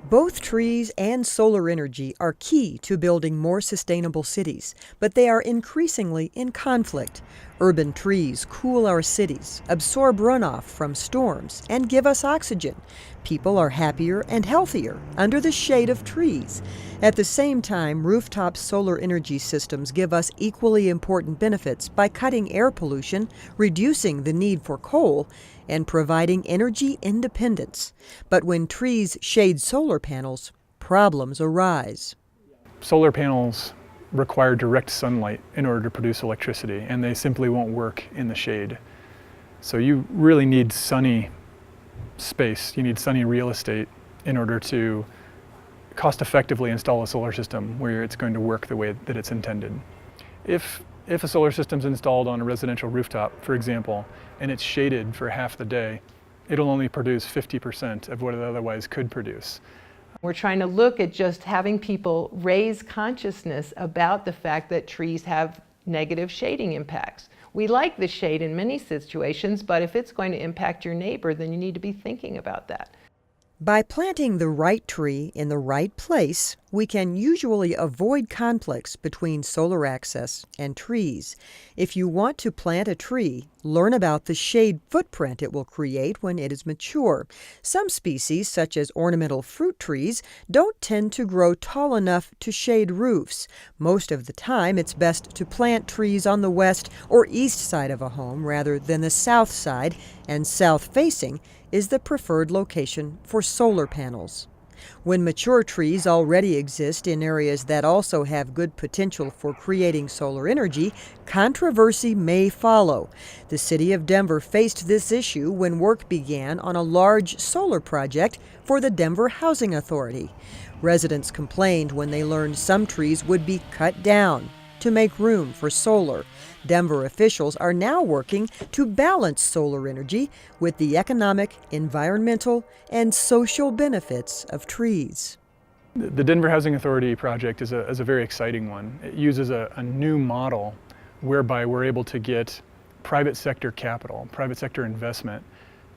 Both trees and solar energy are key to building more sustainable cities, but they are increasingly in conflict. Urban trees cool our cities, absorb runoff from storms, and give us oxygen. People are happier and healthier under the shade of trees. At the same time, rooftop solar energy systems give us equally important benefits by cutting air pollution, reducing the need for coal, and providing energy independence. But when trees shade solar panels, problems arise. Solar panels require direct sunlight in order to produce electricity, and they simply won't work in the shade. So you really need sunny space, you need sunny real estate in order to cost effectively install a solar system where it's going to work the way that it's intended. If a solar system's installed on a residential rooftop, for example, and it's shaded for half the day, it'll only produce 50% of what it otherwise could produce. We're trying to look at just having people raise consciousness about the fact that trees have negative shading impacts. We like the shade in many situations, but if it's going to impact your neighbor, then you need to be thinking about that. By planting the right tree in the right place, we can usually avoid conflicts between solar access and trees. If you want to plant a tree, learn about the shade footprint it will create when it is mature. Some species, such as ornamental fruit trees, don't tend to grow tall enough to shade roofs. Most of the time, it's best to plant trees on the west or east side of a home rather than the south side, and south-facing is the preferred location for solar panels. When mature trees already exist in areas that also have good potential for creating solar energy, controversy may follow. The city of Denver faced this issue when work began on a large solar project for the Denver Housing Authority. Residents complained when they learned some trees would be cut down to make room for solar. Denver officials are now working to balance solar energy with the economic, environmental, and social benefits of trees. The Denver Housing Authority project is a very exciting one. It uses a new model whereby we're able to get private sector capital, private sector investment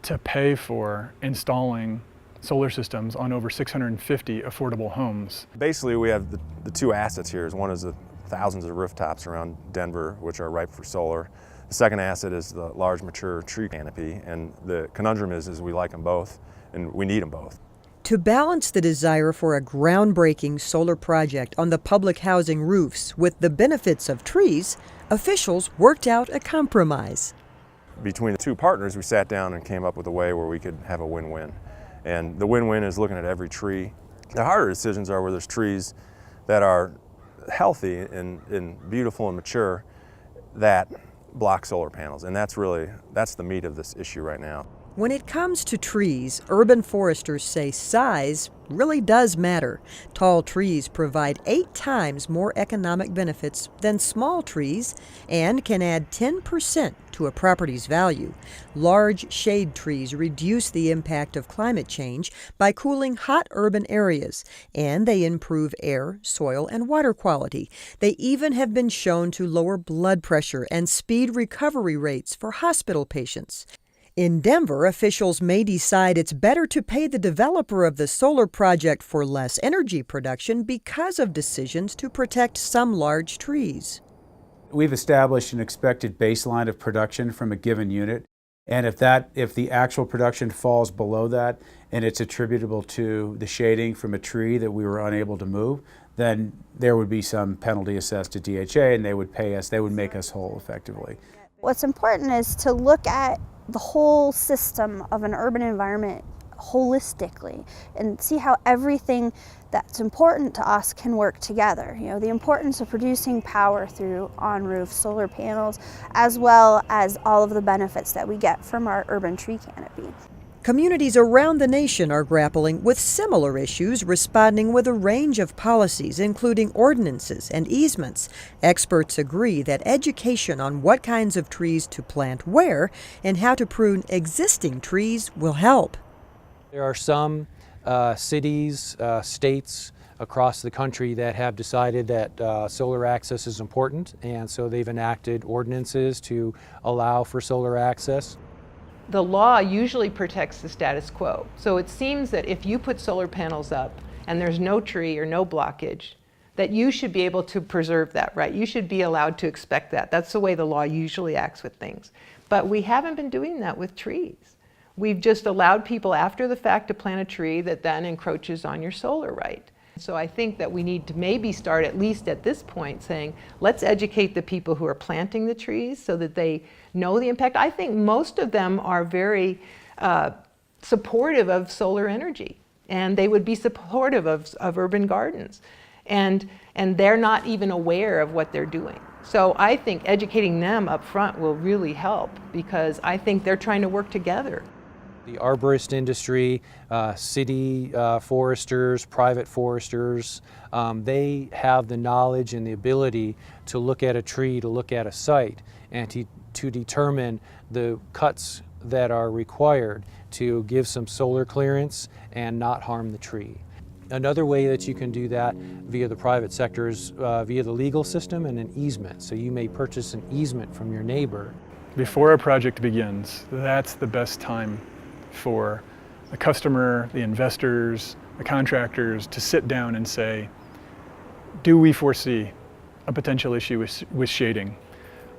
to pay for installing solar systems on over 650 affordable homes. Basically, we have the two assets here. One is the thousands of rooftops around Denver, which are ripe for solar. The second asset is the large mature tree canopy, and the conundrum is we like them both, and we need them both. To balance the desire for a groundbreaking solar project on the public housing roofs with the benefits of trees, officials worked out a compromise. Between the two partners, we sat down and came up with a way where we could have a win-win. And the win-win is looking at every tree. The harder decisions are where there's trees that are healthy and beautiful and mature that block solar panels, and that's the meat of this issue right now. When it comes to trees, urban foresters say size really does matter. Tall trees provide 8 times more economic benefits than small trees and can add 10% to a property's value. Large shade trees reduce the impact of climate change by cooling hot urban areas, and they improve air, soil, and water quality. They even have been shown to lower blood pressure and speed recovery rates for hospital patients. In Denver, officials may decide it's better to pay the developer of the solar project for less energy production because of decisions to protect some large trees. We've established an expected baseline of production from a given unit, and if the actual production falls below that and it's attributable to the shading from a tree that we were unable to move, then there would be some penalty assessed to DHA, and they would pay us, they would make us whole effectively. What's important is to look at the whole system of an urban environment holistically and see how everything that's important to us can work together. You know, the importance of producing power through on-roof solar panels, as well as all of the benefits that we get from our urban tree canopy. Communities around the nation are grappling with similar issues, responding with a range of policies, including ordinances and easements. Experts agree that education on what kinds of trees to plant where and how to prune existing trees will help. There are some cities, states across the country that have decided that solar access is important, and so they've enacted ordinances to allow for solar access. the law usually protects the status quo. So it seems that if you put solar panels up and there's no tree or no blockage, that you should be able to preserve that, right? You should be allowed to expect that. That's the way the law usually acts with things. But we haven't been doing that with trees. We've just allowed people after the fact to plant a tree that then encroaches on your solar right. So I think that we need to maybe start, at least at this point, saying, let's educate the people who are planting the trees so that they know the impact. I think most of them are very supportive of solar energy, and they would be supportive of urban gardens. And they're not even aware of what they're doing. So I think educating them up front will really help, because I think they're trying to work together. The arborist industry, city foresters, private foresters, they have the knowledge and the ability to look at a tree, to look at a site, and to determine the cuts that are required to give some solar clearance and not harm the tree. Another way that you can do that via the private sector is via the legal system and an easement. So you may purchase an easement from your neighbor. Before a project begins, that's the best time for the customer, the investors, the contractors to sit down and say, do we foresee a potential issue with shading?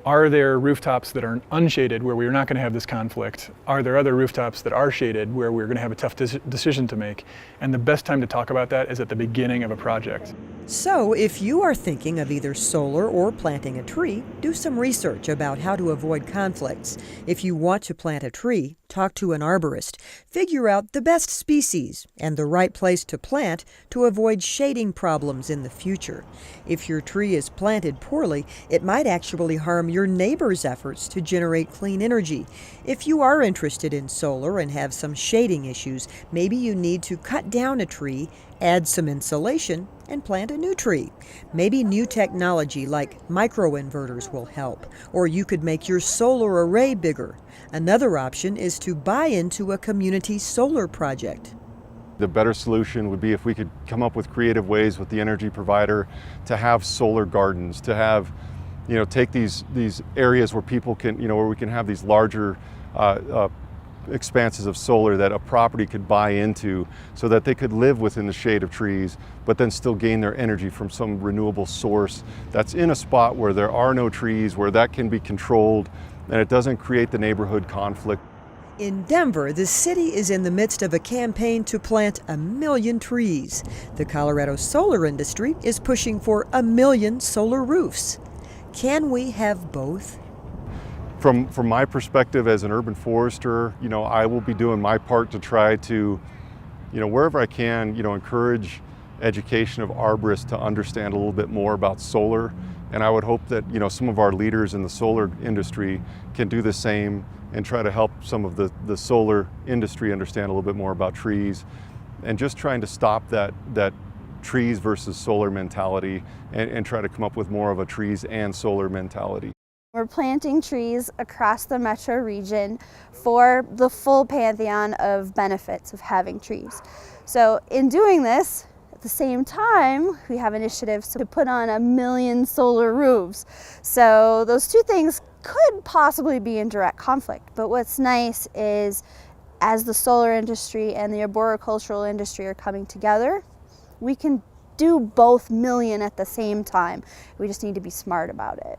Are there rooftops that are unshaded where we're not going to have this conflict? Are there other rooftops that are shaded where we're going to have a tough decision to make? And the best time to talk about that is at the beginning of a project. So, if you are thinking of either solar or planting a tree, do some research about how to avoid conflicts. If you want to plant a tree, talk to an arborist. Figure out the best species and the right place to plant to avoid shading problems in the future. If your tree is planted poorly, it might actually harm your neighbor's efforts to generate clean energy. If you are interested in solar and have some shading issues, maybe you need to cut down a tree, add some insulation, and plant a new tree. Maybe new technology like microinverters will help, or you could make your solar array bigger. Another option is to buy into a community solar project. The better solution would be if we could come up with creative ways with the energy provider to have solar gardens, to have, take these areas where people can, where we can have these larger expanses of solar that a property could buy into so that they could live within the shade of trees, but then still gain their energy from some renewable source that's in a spot where there are no trees, where that can be controlled and it doesn't create the neighborhood conflict. In Denver, the city is in the midst of a campaign to plant 1 million trees. The Colorado solar industry is pushing for 1 million solar roofs. Can we have both? From my perspective as an urban forester, I will be doing my part to try to, wherever I can, encourage education of arborists to understand a little bit more about solar. And I would hope that, some of our leaders in the solar industry can do the same and try to help some of the solar industry understand a little bit more about trees, and just trying to stop that trees versus solar mentality and try to come up with more of a trees and solar mentality. We're planting trees across the metro region for the full pantheon of benefits of having trees. So in doing this, at the same time, we have initiatives to put on 1 million solar roofs. So those two things could possibly be in direct conflict. But what's nice is, as the solar industry and the arboricultural industry are coming together, we can do both million at the same time. We just need to be smart about it.